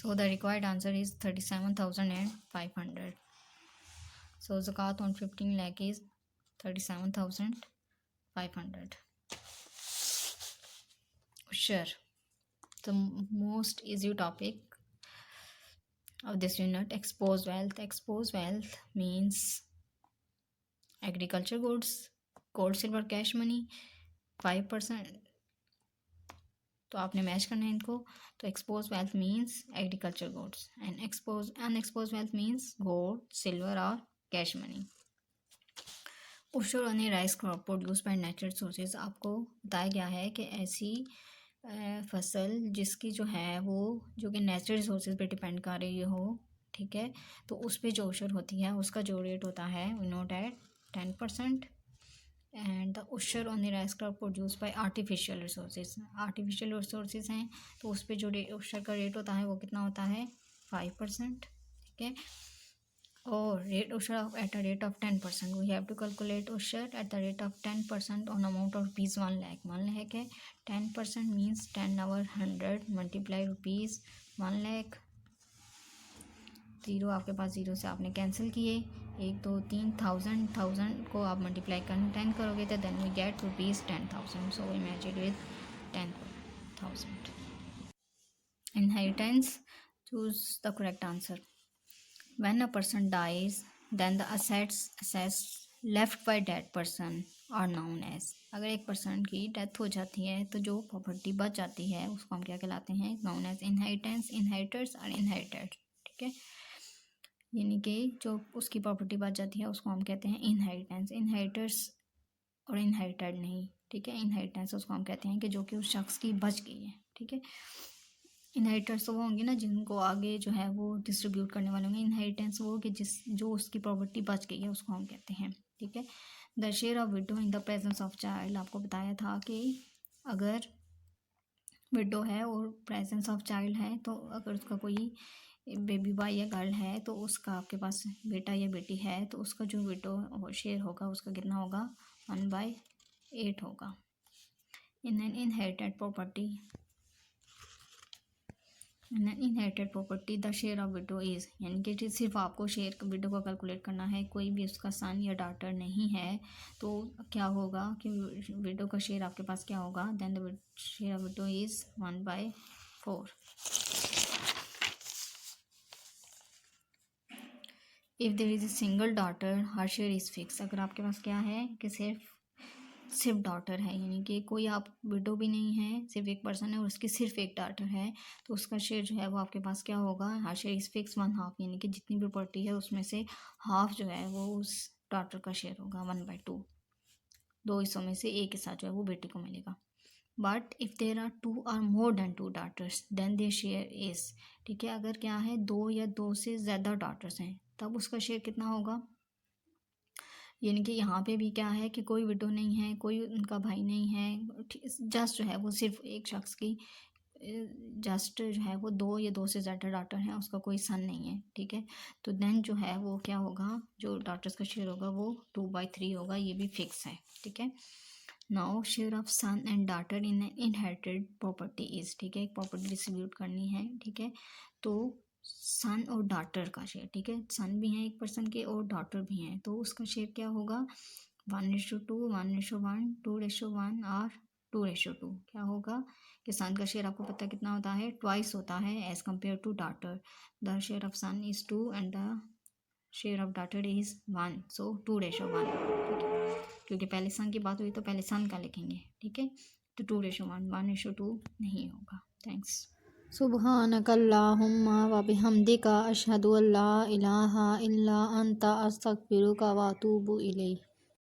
So the required answer is 37,500. So zakat on 15 lakh is 37,500. Sure. The most easy topic of this unit, exposed wealth. Exposed wealth means agriculture goods, gold, silver, cash money, 5%. तो आपने match करना है इनको. तो expose wealth means agriculture goods and unexpose wealth means gold, silver और cash money. Offshore earning rice crop produce by natural sources. आपको बताया गया है कि ऐसी फसल जिसकी जो है वो जो कि नेचुरल रिसोर्सेज पे डिपेंड कर रही हो, ठीक है, तो उस पर जो ऑफशोर होती है उसका जो रेट होता है we note at 10%. And the offshore on the rice crop produce by artificial resources. Artificial resources हैं तो उस पर जो ऑफशोर का रेट होता है वो कितना होता है 5%, ठीक है. और rate offshore at a rate of 10%. We have to calculate offshore at the rate of 10% on amount of rupees 1 lakh. 1 lakh है, 10% means 10/100 multiply rupees 1 lakh. Zero आपके पास, ज़ीरो से आपने कैंसिल किए, 1 2 3 1000 को आप मल्टीप्लाई कर 10 करोगे तो then we get rupees 10,000. So we match it with 10,000. Inheritance. Choose the correct answer. When a person dies, then the assets left by that person are known as. अगर एक पर्सन की death हो जाती है तो जो प्रॉपर्टी बच जाती है उसको हम क्या कहलाते हैं, known as inheritance. इनहेरिटर्स और इनहेरिटेड, ठीक है, यानी कि जो उसकी प्रॉपर्टी बच जाती है उसको हम कहते हैं इनहेरिटेंस. इनहेरिटर्स और इनहेरिटेड नहीं, ठीक है. इनहेरिटेंस उसको हम कहते हैं कि जो कि उस शख्स की बच गई है, ठीक है. इनहेरिटर्स तो वो होंगे ना जिनको आगे जो है वो डिस्ट्रीब्यूट करने वाले होंगे. इनहेरिटेंस वो कि जो उसकी प्रॉपर्टी बच गई है उसको हम कहते हैं, ठीक है. The share of window in the presence of child. आपको बताया था कि अगर विडो है और प्रेजेंस ऑफ चाइल्ड है तो अगर उसका कोई बेबी बॉय या गर्ल है तो उसका आपके पास बेटा या बेटी है तो उसका जो विडो शेयर होगा उसका कितना होगा 1/8 होगा. In an inherited property the share of widow is, यानी कि सिर्फ आपको शेयर विडो का कैलकुलेट करना है, कोई भी उसका सन या डॉटर नहीं है तो क्या होगा कि विडो का शेयर आपके पास क्या होगा, then the share of widow is 1/4. If there is a single daughter her share is fix. अगर आपके पास क्या है कि सिर्फ डॉटर है, यानी कि कोई आप विडो भी नहीं है, सिर्फ एक पर्सन है और उसकी सिर्फ एक डॉटर है, तो उसका शेयर जो है वो आपके पास क्या होगा, हर शेयर इज़ फिक्स 1/2, यानी कि जितनी भी प्रॉपर्टी है उसमें से हाफ जो है वो उस डॉटर का शेयर होगा 1/2. 2 हिस्सों में से एक हिस्सा जो है वो बेटी को मिलेगा. बट इफ़ देर आर 2 और more than 2 daughters then their share is, ठीक है. अगर क्या है 2 या 2 से ज़्यादा डॉटर्स हैं तब उसका शेयर कितना होगा, यानी कि यहाँ पे भी क्या है कि कोई विडो नहीं है, कोई उनका भाई नहीं है, जस्ट जो है वो सिर्फ एक शख्स की जस्ट जो है वो 2 या 2 से ज़्यादा डॉटर हैं, उसका कोई सन नहीं है, ठीक है. तो देन जो है वो क्या होगा, जो डॉटर्स का शेयर होगा वो 2/3 होगा, ये भी फिक्स है, ठीक है. Now share of son and daughter in inherited property is, ठीक है, एक प्रॉपर्टी डिस्ट्रीब्यूट करनी है, ठीक है. तो सन और डॉटर का शेयर, ठीक है, सन भी हैं एक पर्सन के और डॉटर भी हैं, तो उसका शेयर क्या होगा 1:2, 1:1, 2:1 और 2:2. क्या होगा कि सन का शेयर आपको पता कितना होता है, ट्वाइस होता है as compare to daughter. The share of son is 2 and the share of daughter is 1, so 2:1, ठीक है. क्योंकि पहले सन की बात हुई तो पहले सन का लिखेंगे, ठीक है. तो 2:1, 1:2 नहीं होगा. थैंक्स. सुब्हानकल्लाहुम्मा व बिहम्दिका अशहदु अल्ला इलाहा इल्ला अंता अस्तगफिरुका व अतूबु इलैक.